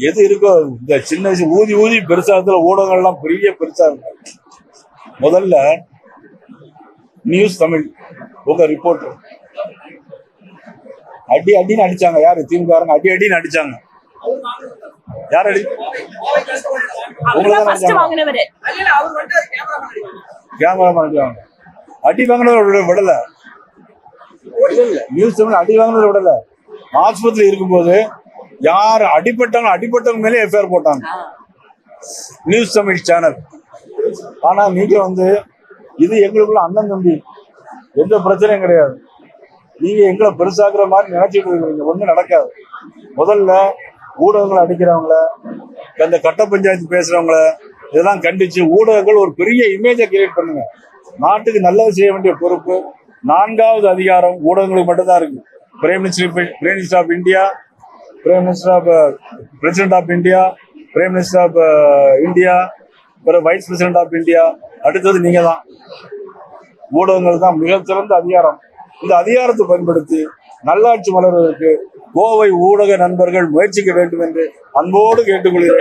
எது இருக்கோ இந்த சின்ன வயசு ஊதி ஊதி பெருசாகிறதுல ஊடகங்கள்லாம் பெருசா இருக்கு. முதல்ல நியூஸ் தமிழ் உங்க ரிப்போர்ட்டர் அடின்னு அடிச்சாங்க. யாரு? திமுக அடின்னு அடிச்சாங்க. யார் அடி? கேமராமேன் அடிச்சாங்க. அடி வாங்கினவரோட விடல. நியூஸ் தமிழ் அடி வாங்கினத விடல. ஆஸ்பத்திரி இருக்கும்போது யார் அடிப்பட்டவங்க மேலே எஃப்ஐஆர் போட்டாங்க நியூஸ் தமிழ் சேனல். ஆனா நீங்க இது எங்களுக்குள்ள அண்ணன் தம்பி, எந்த பிரச்சனையும் கிடையாது. நீங்க எங்களை பெருசாக்குற மாதிரி நினைச்சிட்டு இருக்கிறீங்க. ஒண்ணும் நடக்காது. முதல்ல ஊடகங்களை அடிக்கிறவங்கள, இந்த கட்ட பஞ்சாயத்து பேசுறவங்கள இதெல்லாம் கண்டிச்சு ஊடகங்கள் ஒரு பெரிய இமேஜை கிரியேட் பண்ணுங்க. நாட்டுக்கு நல்லது செய்ய வேண்டிய பொறுப்பு 4வது அதிகாரம் ஊடகங்களுக்கு மட்டும்தான் இருக்கு. Prime minister of India, prime minister of president of India, prime minister of India, vice president of India, அடுத்தது நீங்க தான். ஊடகங்கள் தான் மிகச்சிறந்த அதிகாரம். இந்த அதிகாரத்தை பயன்படுத்தி நல்லாட்சி மலர்வதற்கு கோவை ஊடக நண்பர்கள் முயற்சிக்க வேண்டும் என்று அன்போடு கேட்டுக்கொள்கிறேன்.